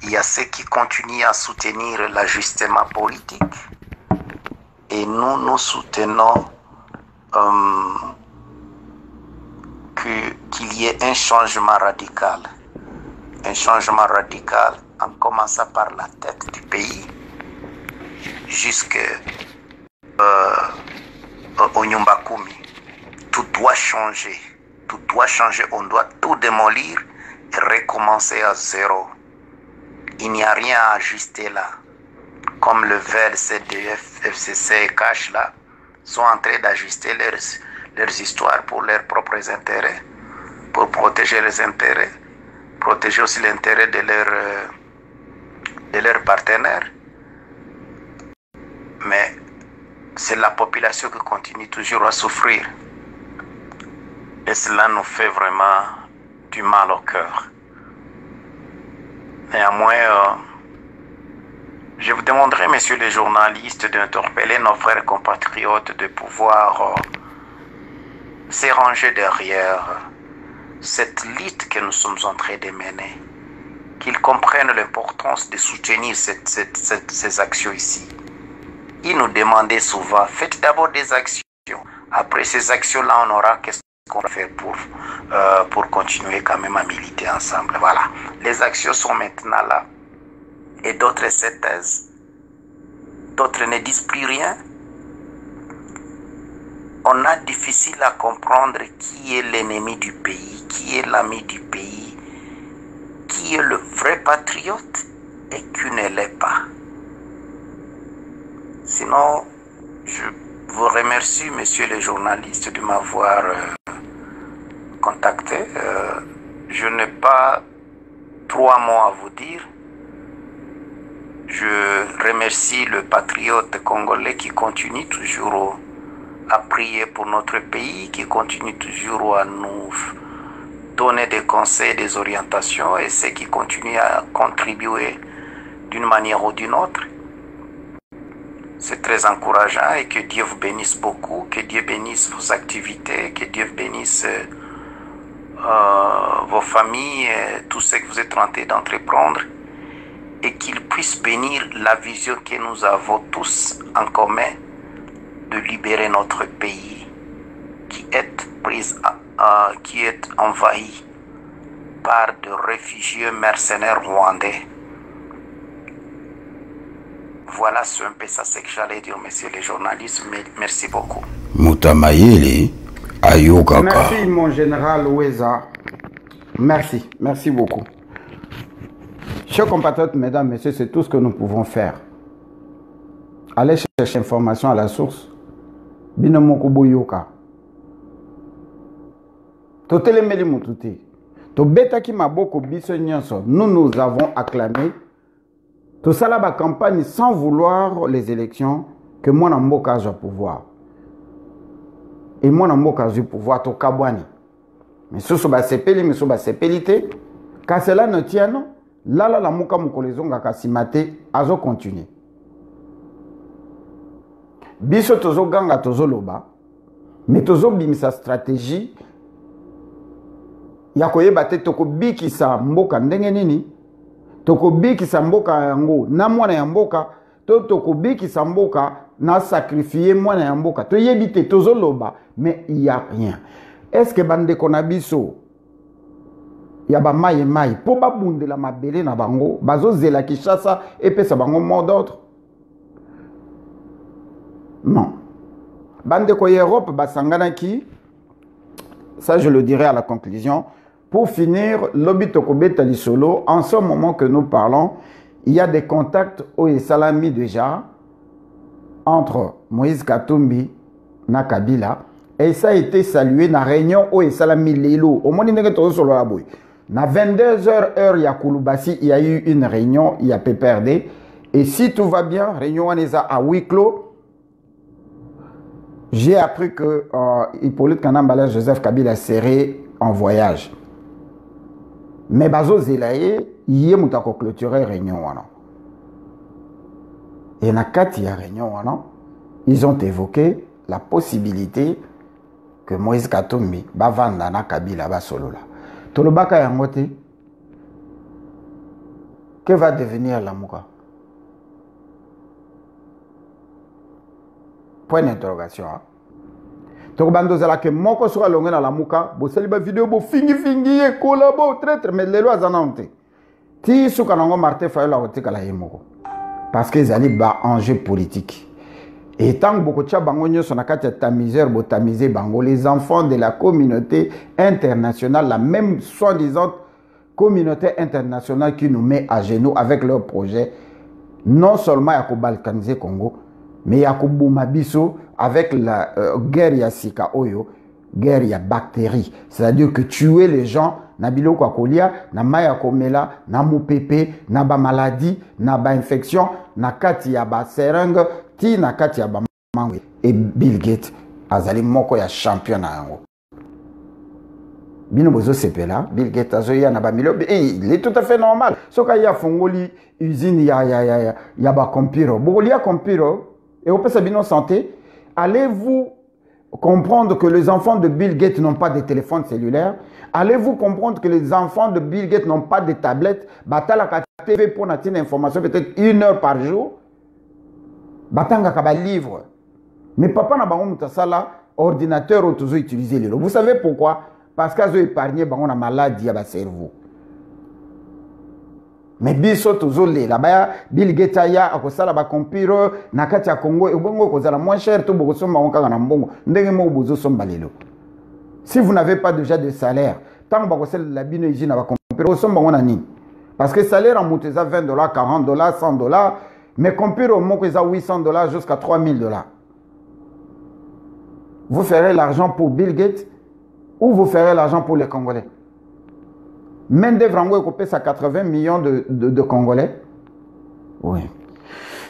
Il y a ceux qui continuent à soutenir l'ajustement politique. Et nous, nous soutenons qu'il y ait un changement radical. Un changement radical en commençant par la tête du pays jusqu'au Nyumbakumi. Tout doit changer. Tout doit changer. On doit tout démolir et recommencer à zéro. Il n'y a rien à ajuster là. Comme le VLCDF, FCC et Cash là, sont en train d'ajuster leurs histoires pour leurs propres intérêts, pour protéger les intérêts, protéger aussi l'intérêt de leurs partenaires. Mais c'est la population qui continue toujours à souffrir. Et cela nous fait vraiment du mal au cœur. Néanmoins, je vous demanderai, messieurs les journalistes, d'interpeller nos frères compatriotes de pouvoir se ranger derrière cette lutte que nous sommes en train de mener. Qu'ils comprennent l'importance de soutenir ces actions ici. Ils nous demandaient souvent, faites d'abord des actions. Après ces actions-là, on aura qu'est-ce qu'on va faire pour continuer quand même à militer ensemble. Voilà, les actions sont maintenant là. Et d'autres se taisent. D'autres ne disent plus rien. On a difficile à comprendre qui est l'ennemi du pays, qui est l'ami du pays, qui est le vrai patriote et qui ne l'est pas. Sinon, je vous remercie, messieurs les journalistes, de m'avoir contacté. Je n'ai pas 3 mots à vous dire. Je remercie le patriote congolais qui continue toujours à prier pour notre pays, qui continue toujours à nous donner des conseils, des orientations, et ceux qui continuent à contribuer d'une manière ou d'une autre. C'est très encourageant et que Dieu vous bénisse beaucoup, que Dieu bénisse vos activités, que Dieu bénisse vos familles, tout ce que vous êtes en train d'entreprendre, et qu'il puisse bénir la vision que nous avons tous en commun de libérer notre pays qui est envahi par de réfugiés mercenaires rwandais. Voilà, c'est un peu ça ce que j'allais dire, messieurs les journalistes. Merci beaucoup. Mutamayeli Ayokaka. Merci, mon général Oueza. Merci, merci beaucoup. Chers compatriotes, mesdames, messieurs, c'est tout ce que nous pouvons faire. Allez chercher l'information à la source. Binomokubo yoka. Totelemeli mututi. To betaki maboko biso nyonso. Nous avons acclamé. Tout ça là, la campagne sans vouloir les élections que moi n'a pas le pouvoir. Et moi n'a pas le pouvoir to kabwani. Mais ce sont sepeli, mais ce sepelité. Quand cela ne tient, là la muka mukolezonga kasimate azo continuer. Biso tozo ganga tozo loba, mais tozo bimisa stratégie. Ya koyeba te toko bikisa mboka ndenge nini. Toko bikisa mboka yango na mwana ya mboka, toko bikisa mboka na sacrifier mwana ya mboka. To yebite tozo loba, mais il y a rien. Est-ce que bande konabiso ya ba maye po ba bundela mabele na bango bazo zela Kinshasa epesa bango mot d'ordre? Non. Bande ko Europe basangana ki, ça je le dirai à la conclusion. Pour finir, Lobi Tokobeta Lisolo, en ce moment que nous parlons, il y a des contacts au Salami déjà entre Moïse Katumbi na Kabila et ça a été salué na réunion au Salami Lelo au monde ndenge to solo la boy na 22h heure ya Kouloubassi il y a eu une réunion il y a PPRD et si tout va bien réunion aneza à huis clos. J'ai appris que Hippolyte Kanambala Joseph Kabila serait en voyage mais bazo zelaye yé mutako clôturer réunion wana et na kati ya réunion wana ils ont évoqué la possibilité que Moïse Katumbi va vendre na Kabila ba solo la. Tolobaka yango te. Que va devenir Lamuka? Point d'interrogation. Tokobando zala ke moko sera longue na Lamuka, bo seliba vidéo bo fingi e collabo traître mais les lois zanante. Ti suka nango Martin Fayolo otika la yemoko. Parce que zali ba enjeu politique. Et tant que beaucoup de gens sont tamisés, les enfants de la communauté internationale, la même soi-disant communauté internationale qui nous met à genoux avec leur projet, non seulement à balkaniser le Congo, mais à Biso avec la guerre Yassika Oyo, guerre ya bactéries. C'est-à-dire que tuer les gens, na bilo kwa kolia, na maya komela, na moupepe, na ba maladie, na ba infection, na kati ya ba seringue, ti na kati ya ba mangwe. Et Bill Gates azali moko ya champion na yango. Bino bozo sepela, Bill Gates azoya na ba milo, il est tout à fait normal. Soka ya fongoli usine ya ba compiro. Bogolia compiro et au pesa bino santé, allez-vous comprendre que les enfants de Bill Gates n'ont pas de téléphone cellulaire? Allez-vous comprendre que les enfants de Bill Gates n'ont pas de tablettes? Batala TV pour une information peut-être 1 heure par jour. Batanga kaba livre. Mais papa n'a pas mutasala ordinateur ou toujours utiliser les. Vous savez pourquoi? Parce qu'ils ont épargné bango na maladie à ba cerveau. Mais biso toujours les là-bas Bill Gates aya akosala ba compiro na kati ya Congo et bongo kozala moins cher to boko somba onka na mbongo ndenge mo bozo somba lelo. Si vous n'avez pas déjà de salaire, tant que vous la bino usine va compiro somba ngona nini? Parce que salaire en mouteza $20, $40, $100, mais compiro mo koza $800 jusqu'à $3000. Vous ferez l'argent pour Bill Gates ou vous ferez l'argent pour les Congolais? Mende Vrango est coupé à 80 millions de Congolais. Oui.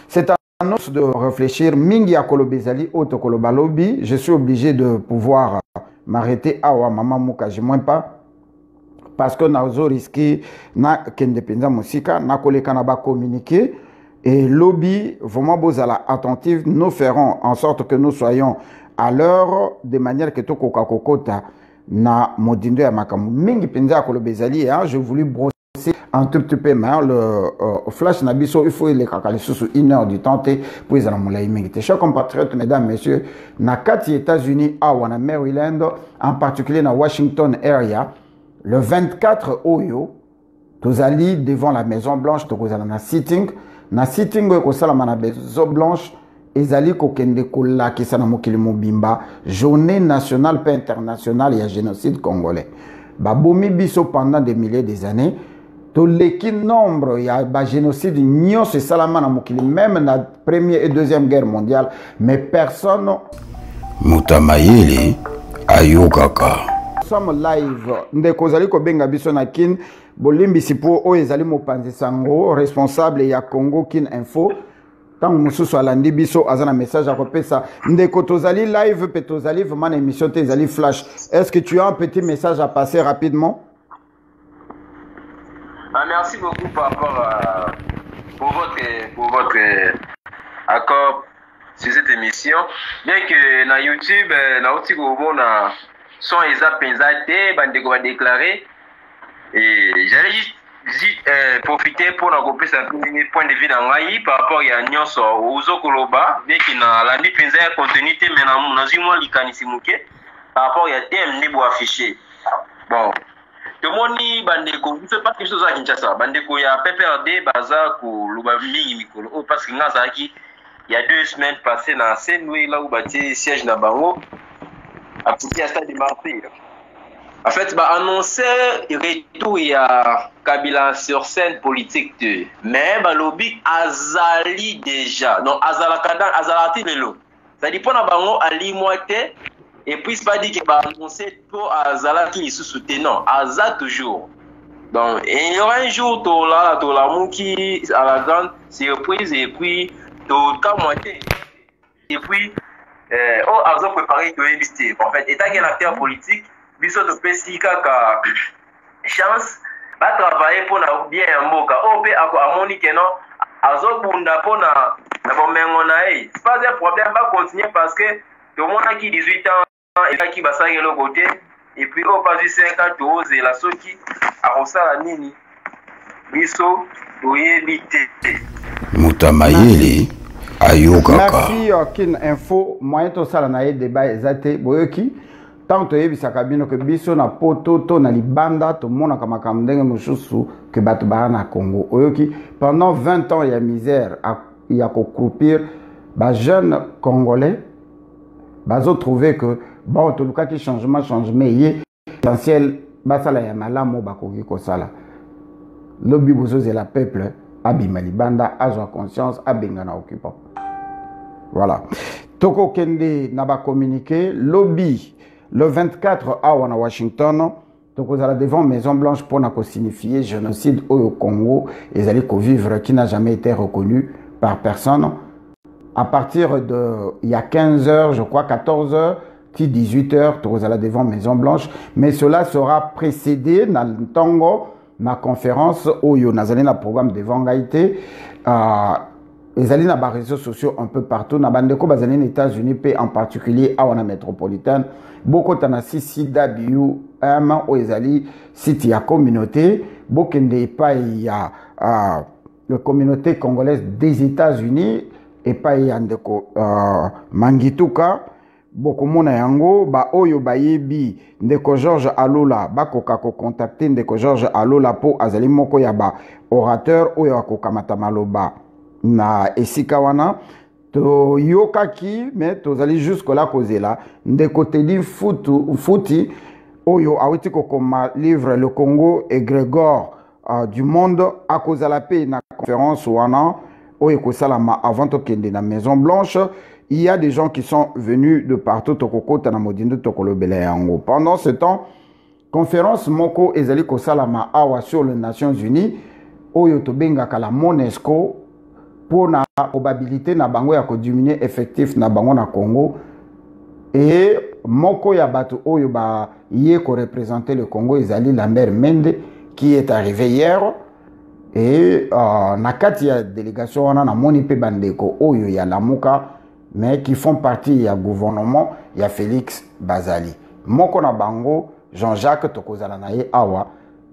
C'est à nous de réfléchir. Mingi a kolobezali, auto kolobalobi. Je suis obligé de pouvoir m'arrêter. Awa maman mouka, je moins pas. Parce que nous avons risqué na kendepenza musika, na koleka na ba communiquer. Et lobby, vraiment bozala attentive. Nous ferons en sorte que nous soyons à l'heure de manière que tout koka kokota. Na modindo ya makamu mingi penza kolobezali hein, je voulais brosser un tout petit peu mais le flash nabiso il faut les kakali sous 1 heure du temps pour les amolai mingi. Chers compatriotes, mesdames, messieurs, na kati États-Unis à wana Maryland, en particulier na Washington area, le 24 Oyo, tozali devant la Maison Blanche, tokozala na sitting ko sala na Maison Blanche. Ezali kokende kola kisana mokili mobimba journée nationale pas internationale et génocide congolais. Babomi biso pendant des milliers d'années. To leki nombre ya ba génocide nyo se salama na mokili même na première et deuxième guerre mondiale mais personne Mutamayeli ayokaka. Nous sommes live ndeko zali ko benga biso na kin bolimbi sipo o ezali mopanzi sango responsable ya Congo Kin Info. Tant que nous sommes à l'andibiso, à un message à repérer ça. Ndeko tozali live, pe tozali vraiment émission tozali flash. Est-ce que tu as un petit message à passer rapidement? Merci beaucoup par rapport pour votre accord sur cette émission. Bien que dans YouTube, na aussi na son eza penzate, bandeko va déclarer. Et j'allais juste profiter pour nous couper un point de vue d'Angaï par rapport à Nyonso Ouzo Koloba, bien qu'il n'a l'andi pensé à continuité, mais dans une mois l'ikanissimouké par rapport à thème niveau affiché. Bon, tout le monde dit bandeko, vous faites pas quelque chose à Kinshasa. Bandeko ya PPRD baza ko lubavili mikolo parce que ngazaki il y a 2 semaines passées dans Saint-Louis là où bâti siège na bango à petit stade de Marseille. En fait, bah, annoncer retour il y a Kabila sur scène politique de. Mais bah, lobby azali déjà. Donc azalati lelo. Ça dit pas na bango ali moite et puis c'est pas dit que bah annoncer pour azalaki les sous-soutenants. Aza toujours. Donc il y aura un jour to la mouki à la grande surprise et puis to ka moite. Et puis azo préparé que éviter. En fait, état qu'un acteur politique biso to pesi kaka chance ba travailler pour na bien mboka ope ako amoni que non azobunda pour na bomengo na ei c'est pas un problème va continuer parce que tout le monde a qui 18 ans et qui va ça le côté et puis au pas du 5 ans tous et la soki a rosala nini biso toyebite Mutamayeli ayokaka. Merci Kin Info moyen to sala na ye débat ezate boyoki tant toyebisaka bino ke biso na poto to na libanda tomonaka makambo ndenge mosusu ke bato baa na Congo oyoki pendant 20 ans ya misère ya kokroupir bajeune congolais bazotrouve que bon tolukaki changement ye essentiel basala ya malamu bakoki kosala lobi bozozela peuple abima libanda azwa conscience abenga na occupant. Voilà toko kende na ba communiquer lobby le 24 awa na Washington tokozala devant Maison Blanche pour na signifier génocide au Congo et allez vivre qui n'a jamais été reconnu par personne à partir de il y a 15 heures je crois 14 heures 18 heures tokozala devant Maison Blanche mais cela sera précédé na ntongo na conférence oyo nazali na programme devant Gaïté ezali na ba réseaux sociaux un peu partout na bandeko bazali aux États-Unis pe en particulier à la métropolitaine beaucoup tana CCWM o ezali site ya communauté bokende pa ya la communauté congolaise des États-Unis et pa ya ndeko Mangituka bokomona yango ba oyo bayebi ndeko Georges Alola bakoka ko contacter ndeko Georges Alola po azali moko ya ba orateur oyo akokamata maloba na esika wana to yokaki mais tozali jusque là kozela ndeko Teddy Futi oyo awiti kokoma livre Le Congo et Grégor du monde akozala pe na conférence wana oyo kosalama avant tokende na Maison Blanche. Il y a des gens qui sont venus de partout tokoko tana modindo tokolobela yango. Pendant ce temps conférence moko ezali kosalama awa sur les Nations Unies oyo tobengaka la MONUSCO pour la probabilité na bango ya ko diminuer effectif na bango na Congo et moko ya bato oyo ba yé ko représenter le Congo ezali Lambert Mende qui est arrivé hier et na kati ya délégation wana na moni pe bandeko oyo ya lamuka mais qui font partie ya gouvernement ya Félix Bazali moko na bango Jean-Jacques tokozala na ye awa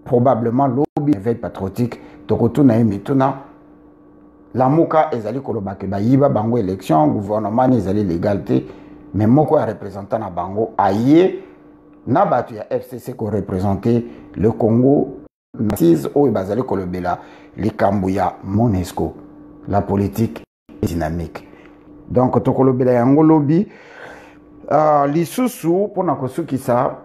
probablement lobby veille patriotique tokotuna ye mituna lamuka ezali kolobake bayiba bango élection gouvernement ezali légalité mais moko ya représentant na bango aye na batu ya FCC ko représenter le Congo naziz oyo bazali kolobela likambo ya MONUSCO la politique est dynamique donc tokolobela yango lobby lisusu pona kosukisa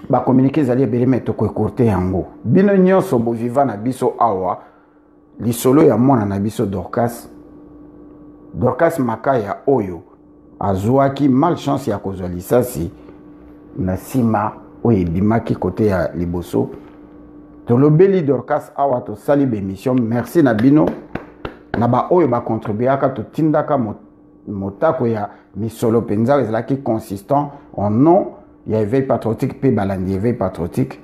ba communiquer ezali ebele mais tokoecourte yango bino nyonso boviva na biso awa lisolo ya mwana na biso Dorcas Makaya oyo azwaki malchance ya kozwa lisasi na sima oyo ebimaki kote ya liboso tolobeli Dorcas awa tosali bemission merci na bino na ba oyo ba contribuaka totindaka motako ya misolo penza ezalaki consistant en nom ya éveil patriotique pe balandi éveil patriotique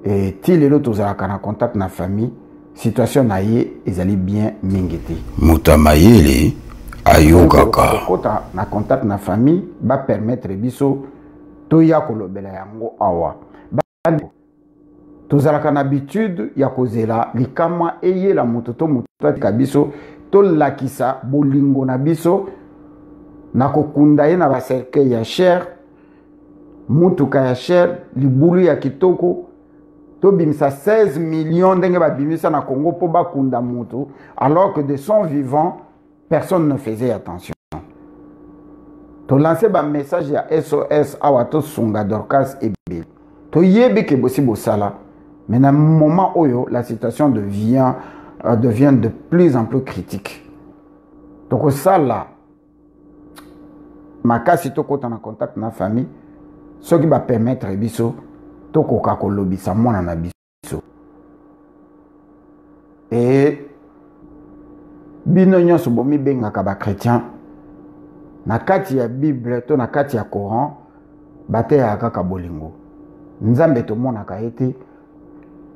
et ti lelo tozalaka na contact na famille situation na ye ezali bien mingi te Mutamayeli ayokaka kota na contact na famille ba permettre biso toya kolobela yango awa tozalaka na habitude ya kozela likama eyela moto to moto atika biso tolakisa bolingo na biso na kokunda ye na bacercueil ya cher mutuka ya cher libulu ya kitoko tobimisa 16 millions ndenge babimisa na Congo po bakunda mutu alors que de son vivant personne ne faisait attention To lancer un message à SOS à Wato Sunga Dorcas et Bill. To yebe ke bossi bossala. Mais dans le moment où la situation devient de plus en plus critique. Donc ça là, ma cas si tu es en contact avec la famille, ce qui va permettre biso, to koka ko lobby sa mona na biso. Et bino nyonso bomi benga ka ba chrétien. Na kati ya Bible to na kati ya Coran, bate ya kaka bolingo. Nzambe to mona ka ete.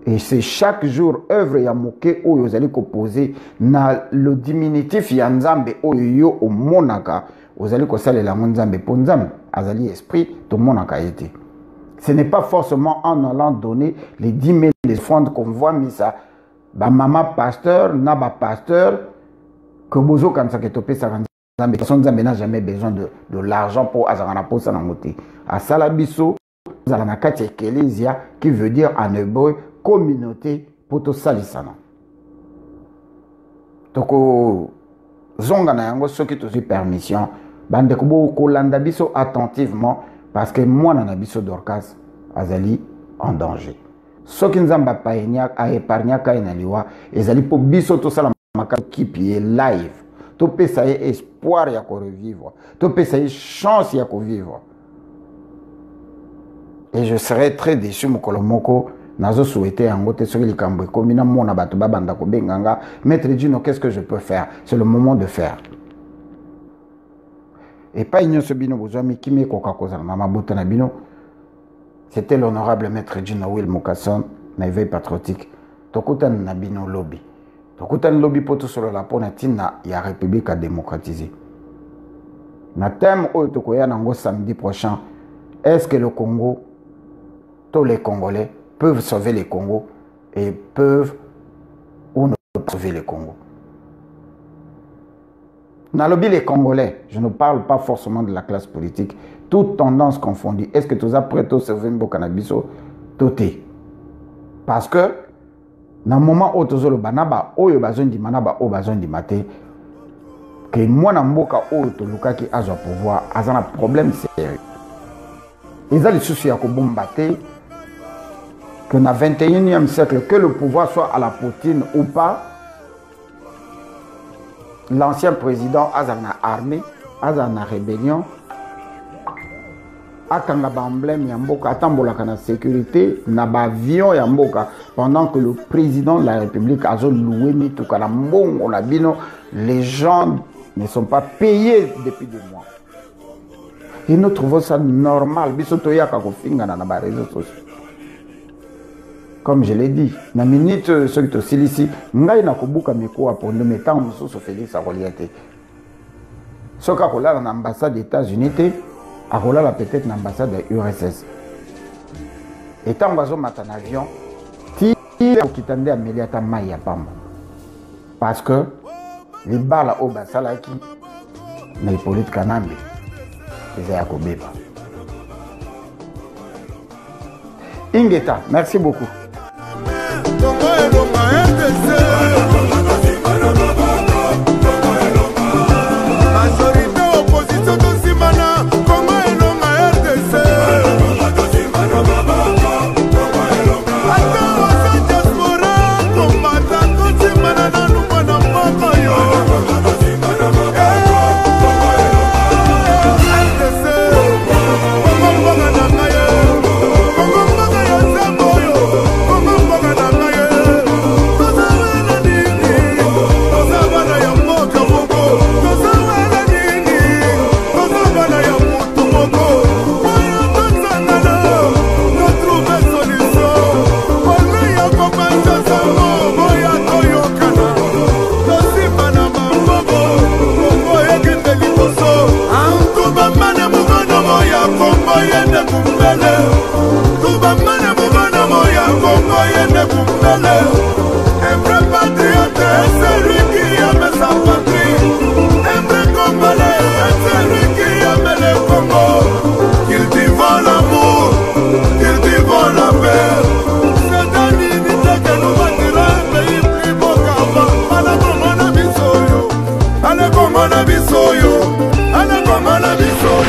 Et c'est chaque jour œuvre ya moke oyo zali ko poser na le diminutif ya nzambe oyo yo o monaka ozali ko salela nzambe po nzambe azali esprit to monaka ete. Ce n'est pas forcément en allant donner les 10 000 les offrandes qu'on voit mais ça ba maman pasteur na ba pasteur que bozo kan sa ke topé sa nzambe nzambe n'a jamais besoin de l'argent pour azana pour ça na moté. A salabiso zala na kati ecclesia qui veut dire en hébreu communauté pour tout salisana. Toko zonga na yango soki tozi permission bande ko kolanda biso attentivement parce que moi na biso Dorcas azali en danger. Soki nzamba paenya a épargner ka inaliwa ezali po biso to sala makaki kipi live. To pesa espoir ya ko revivre. To pesa chance ya ko vivre. Et je serais très déçu mokolo moko nazo souhaité yango te soki likambo ekomi na mona bato babanda ko benganga maître Dino qu'est-ce que je peux faire? C'est le moment de faire. Et pas nyonso bino bozami kimi koka kozala na mabota na bino. C'était l'honorable maître Dino Will Mukasson na éveil patriotique. Tokutan na bino lobby. Tokutan lobby poto solo la pona tina ya République à démocratiser. Na thème oyo tokoya nango samedi prochain. Est-ce que le Congo, tous les Congolais peuvent sauver le Congo et peuvent ou ne peuvent pas sauver le Congo? Dans le lobby les Congolais, je ne parle pas forcément de la classe politique, toute tendance confondue. Est-ce que tous après tout sauver le cannabis tout est? Parce que dans le moment où tous le banaba, où il besoin di manaba, où besoin di maté, que moi na mboka où tout le cas qui a son pouvoir, a un problème sérieux. Ils ont les soucis à combattre que dans le 21e siècle, que le pouvoir soit à la Poutine ou pas, l'ancien président a une armée, a une rébellion, a un emblème yamboka, a une sécurité, a un avion yamboka, pendant que le président de la République a loué tout les gens ne sont pas payés depuis 2 mois. Et nous trouvons ça normal. Comme je l'ai dit, dans la minute, ce qui est ici, nous avons pour nous mettre en dessous sur Félix Aroliate. Ce qui est dans l'ambassade des États-Unis, là peut-être dans l'ambassade de l'URSS. Et tant que nous avons un avion, qui tendait à mêler à Maya Pamba. Parce que les balles au Basalaki, mais les politiques Kanambe. Ingeta, merci beaucoup. Allez, comment la bisoyo, allez, comment la bisoyo.